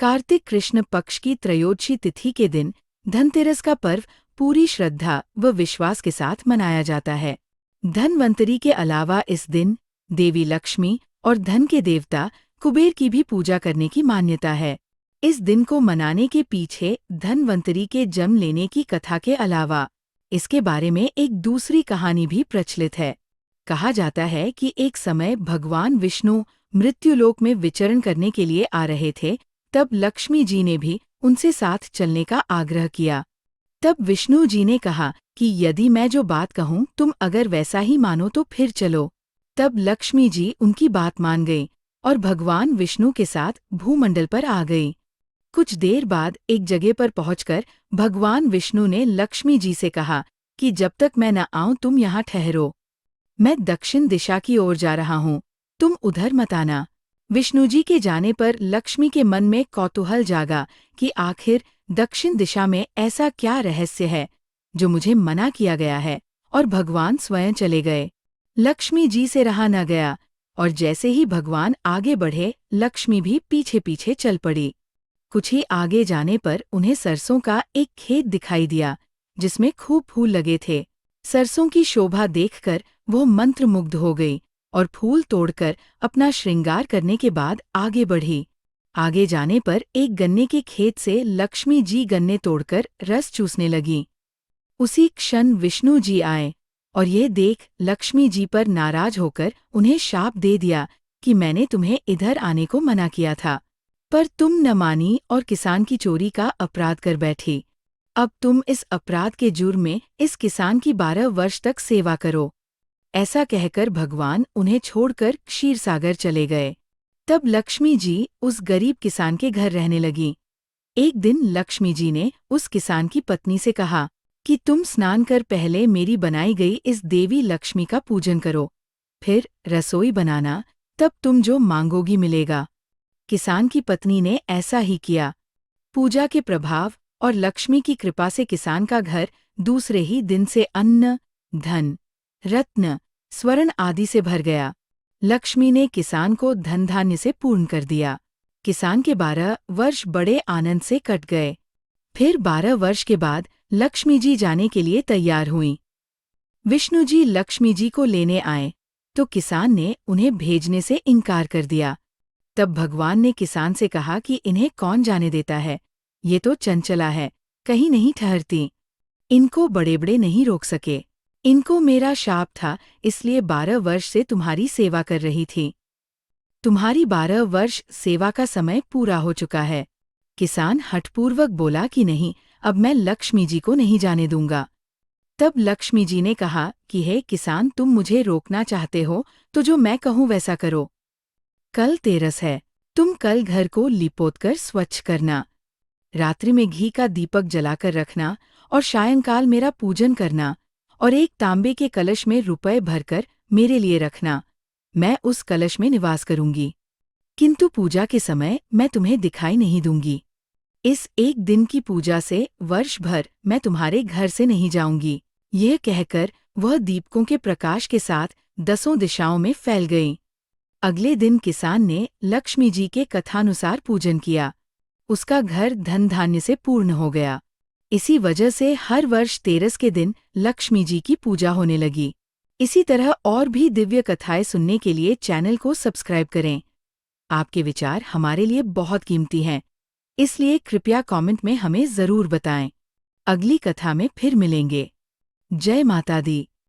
कार्तिक कृष्ण पक्ष की त्रयोदशी तिथि के दिन धनतेरस का पर्व पूरी श्रद्धा व विश्वास के साथ मनाया जाता है। धनवंतरी के अलावा इस दिन देवी लक्ष्मी और धन के देवता कुबेर की भी पूजा करने की मान्यता है। इस दिन को मनाने के पीछे धनवंतरी के जन्म लेने की कथा के अलावा इसके बारे में एक दूसरी कहानी भी प्रचलित है। कहा जाता है कि एक समय भगवान विष्णु मृत्युलोक में विचरण करने के लिए आ रहे थे, तब लक्ष्मी जी ने भी उनसे साथ चलने का आग्रह किया। तब विष्णु जी ने कहा कि यदि मैं जो बात कहूँ तुम अगर वैसा ही मानो तो फिर चलो। तब लक्ष्मी जी उनकी बात मान गई और भगवान विष्णु के साथ भूमंडल पर आ गई। कुछ देर बाद एक जगह पर पहुंचकर भगवान विष्णु ने लक्ष्मी जी से कहा कि जब तक मैं न आऊं तुम यहाँ ठहरो। मैं दक्षिण दिशा की ओर जा रहा हूँ, तुम उधर मत आना। विष्णु जी के जाने पर लक्ष्मी के मन में कौतूहल जागा कि आखिर दक्षिण दिशा में ऐसा क्या रहस्य है जो मुझे मना किया गया है, और भगवान स्वयं चले गए। लक्ष्मी जी से रहा न गया और जैसे ही भगवान आगे बढ़े लक्ष्मी भी पीछे पीछे चल पड़ी। कुछ ही आगे जाने पर उन्हें सरसों का एक खेत दिखाई दिया जिसमें खूब फूल लगे थे। सरसों की शोभा देखकर वो मंत्रमुग्ध हो गई और फूल तोड़कर अपना श्रृंगार करने के बाद आगे बढ़ी। आगे जाने पर एक गन्ने के खेत से लक्ष्मी जी गन्ने तोड़कर रस चूसने लगीं। उसी क्षण विष्णु जी आए और ये देख लक्ष्मी जी पर नाराज होकर उन्हें शाप दे दिया कि मैंने तुम्हें इधर आने को मना किया था, पर तुम न मानी और किसान की चोरी का अपराध कर बैठी। अब तुम इस अपराध के जुर्म में इस किसान की 12 वर्ष तक सेवा करो। ऐसा कहकर भगवान उन्हें छोड़कर क्षीरसागर चले गए। तब लक्ष्मी जी उस गरीब किसान के घर रहने लगीं। एक दिन लक्ष्मी जी ने उस किसान की पत्नी से कहा कि तुम स्नान कर पहले मेरी बनाई गई इस देवी लक्ष्मी का पूजन करो, फिर रसोई बनाना, तब तुम जो मांगोगी मिलेगा। किसान की पत्नी ने ऐसा ही किया। पूजा के प्रभाव और लक्ष्मी की कृपा से किसान का घर दूसरे ही दिन से अन्न, धन, रत्न, स्वर्ण आदि से भर गया। लक्ष्मी ने किसान को धन धान्य से पूर्ण कर दिया। किसान के 12 वर्ष बड़े आनंद से कट गए। फिर 12 वर्ष के बाद लक्ष्मी जी जाने के लिए तैयार हुईं। विष्णु जी लक्ष्मी जी को लेने आए तो किसान ने उन्हें भेजने से इनकार कर दिया। तब भगवान ने किसान से कहा कि इन्हें कौन जाने देता है, ये तो चंचला है, कहीं नहीं ठहरती। इनको बड़े बड़े नहीं रोक सके। इनको मेरा शाप था, इसलिए 12 वर्ष से तुम्हारी सेवा कर रही थी। तुम्हारी 12 वर्ष सेवा का समय पूरा हो चुका है। किसान हठपूर्वक बोला कि नहीं, अब मैं लक्ष्मी जी को नहीं जाने दूंगा। तब लक्ष्मी जी ने कहा कि हे किसान, तुम मुझे रोकना चाहते हो तो जो मैं कहूँ वैसा करो। कल तेरस है, तुम कल घर को लिपोत कर स्वच्छ करना, रात्रि में घी का दीपक जलाकर रखना और सायंकाल मेरा पूजन करना, और एक तांबे के कलश में रुपए भरकर मेरे लिए रखना। मैं उस कलश में निवास करूंगी, किंतु पूजा के समय मैं तुम्हें दिखाई नहीं दूंगी। इस एक दिन की पूजा से वर्ष भर मैं तुम्हारे घर से नहीं जाऊंगी। यह कहकर वह दीपकों के प्रकाश के साथ 10 दिशाओं में फैल गई। अगले दिन किसान ने लक्ष्मी जी के कथानुसार पूजन किया। उसका घर धन धान्य से पूर्ण हो गया। इसी वजह से हर वर्ष तेरस के दिन लक्ष्मी जी की पूजा होने लगी। इसी तरह और भी दिव्य कथाएं सुनने के लिए चैनल को सब्सक्राइब करें। आपके विचार हमारे लिए बहुत कीमती हैं, इसलिए कृपया कमेंट में हमें ज़रूर बताएं। अगली कथा में फिर मिलेंगे। जय माता दी।